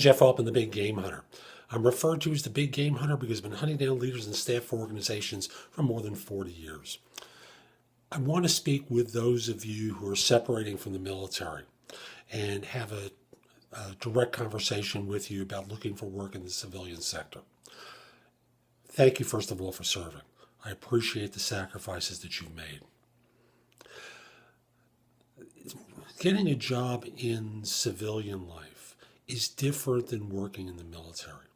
Jeff Altman, the Big Game Hunter. I'm referred to as the Big Game Hunter because I've been hunting down leaders and staff for organizations for more than 40 years. I want to speak with those of you who are separating from the military and have a direct conversation with you about looking for work in the civilian sector. Thank you, first of all, for serving. I appreciate the sacrifices that you've made. Getting a job in civilian life is different than working in the military.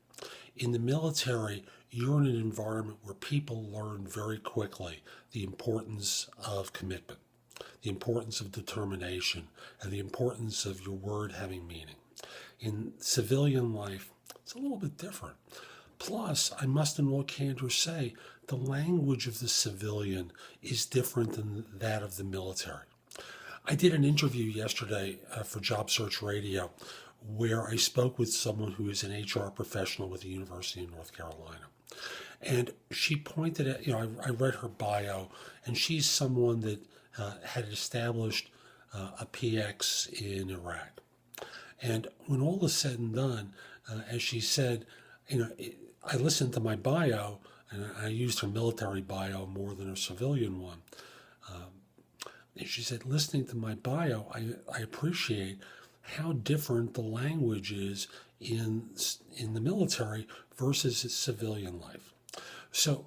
In the military, you're in an environment where people learn very quickly the importance of commitment, the importance of determination, and the importance of your word having meaning. In civilian life, it's a little bit different. Plus, I must in all candor say, the language of the civilian is different than that of the military. I did an interview yesterday for Job Search Radio where I spoke with someone who is an HR professional with the University of North Carolina. And she pointed at, I read her bio, and she's someone that had established a PX in Iraq. And when all is said and done, as she said, I listened to my bio, and I used her military bio more than her civilian one. And she said, listening to my bio, I appreciate how different the language is in the military versus civilian life. So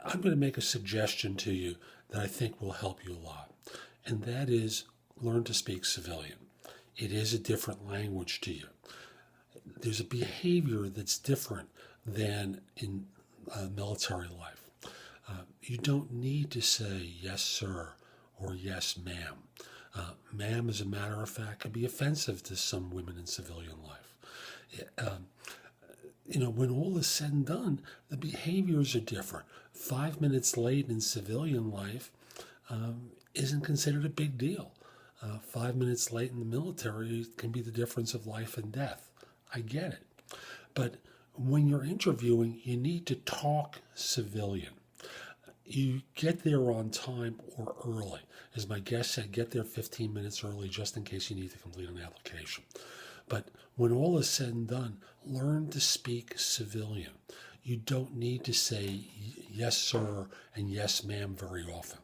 I'm going to make a suggestion to you that I think will help you a lot, and that is learn to speak civilian. It is a different language to you. There's a behavior that's different than in military life. You don't need to say yes, sir, or yes, ma'am. Ma'am, as a matter of fact, can be offensive to some women in civilian life. When all is said and done, the behaviors are different. 5 minutes late in civilian life isn't considered a big deal. 5 minutes late in the military can be the difference of life and death. I get it. But when you're interviewing, you need to talk civilian. You get there on time or early. As my guest said, get there 15 minutes early just in case you need to complete an application. But when all is said and done, learn to speak civilian. You don't need to say yes, sir, and yes, ma'am very often.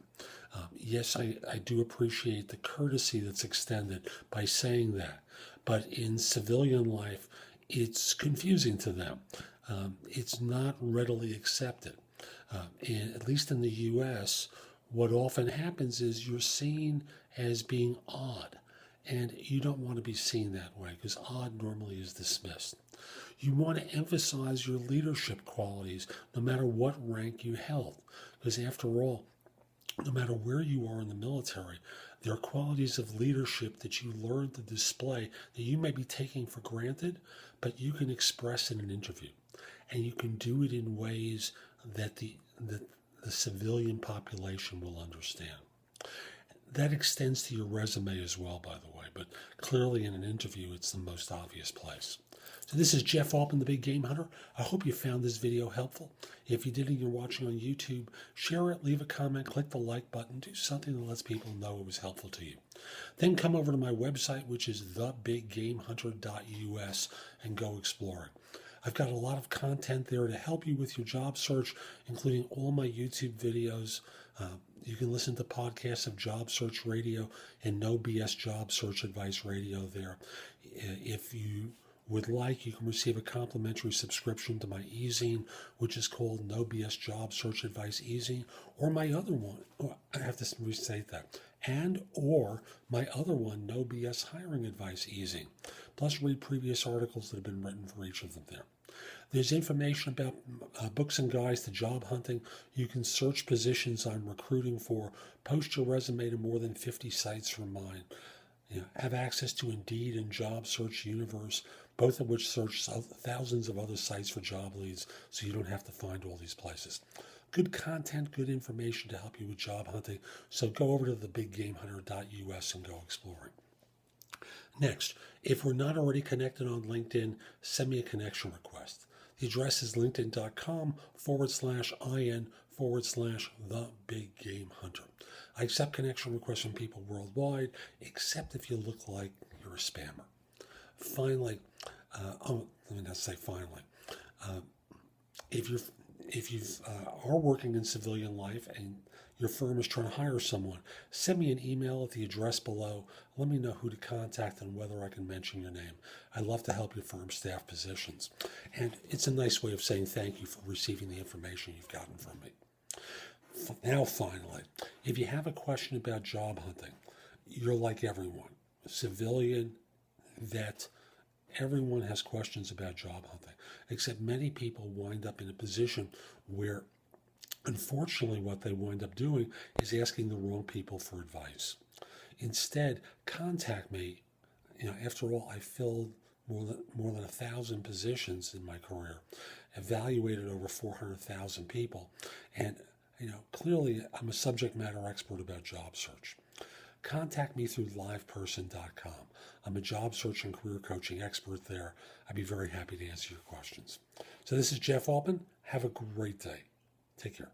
Yes, I do appreciate the courtesy that's extended by saying that. But in civilian life, it's confusing to them. It's not readily accepted. And at least in the U.S., what often happens is you're seen as being odd, and you don't want to be seen that way because odd normally is dismissed. You want to emphasize your leadership qualities no matter what rank you held, because after all, no matter where you are in the military, there are qualities of leadership that you learn to display that you may be taking for granted, but you can express in an interview, and you can do it in ways that the civilian population will understand. That extends to your resume as well, by the way, but clearly in an interview, it's the most obvious place. So this is Jeff Altman, the Big Game Hunter. I hope you found this video helpful. If you did and you're watching on YouTube, share it, leave a comment, click the like button, do something that lets people know it was helpful to you. Then come over to my website, which is thebiggamehunter.us, and go exploring. I've got a lot of content there to help you with your job search, including all my YouTube videos. You can listen to podcasts of Job Search Radio and No BS Job Search Advice Radio there. If you would like, you can receive a complimentary subscription to my e-zine, which is called No BS Job Search Advice e-zine, or my other one, I have to restate that, or my other one, No BS Hiring Advice e-zine. Plus read previous articles that have been written for each of them there. There's information about books and guides to job hunting. You can search positions I'm recruiting for, post your resume to more than 50 sites from mine. Have access to Indeed and Job Search Universe, both of which search thousands of other sites for job leads, so you don't have to find all these places. Good content, good information to help you with job hunting, so go over to thebiggamehunter.us and go exploring. Next, if we're not already connected on LinkedIn, send me a connection request. The address is linkedin.com/IN/the-big-game-hunter. I accept connection requests from people worldwide, except if you look like you're a spammer. Finally, Let me not say finally. If you're if you are working in civilian life and your firm is trying to hire someone, send me an email at the address below. Let me know who to contact and whether I can mention your name. I'd love to help your firm staff positions. And it's a nice way of saying thank you for receiving the information you've gotten from me. Now, finally, if you have a question about job hunting, you're like everyone, civilian, vet, everyone has questions about job hunting, except many people wind up in a position where, unfortunately, what they wind up doing is asking the wrong people for advice. Instead, contact me. After all, I filled more than 1,000 positions in my career, evaluated over 400,000 people, and clearly I'm a subject matter expert about job search. Contact me through liveperson.com. I'm a job search and career coaching expert there. I'd be very happy to answer your questions. So this is Jeff Altman. Have a great day. Take care.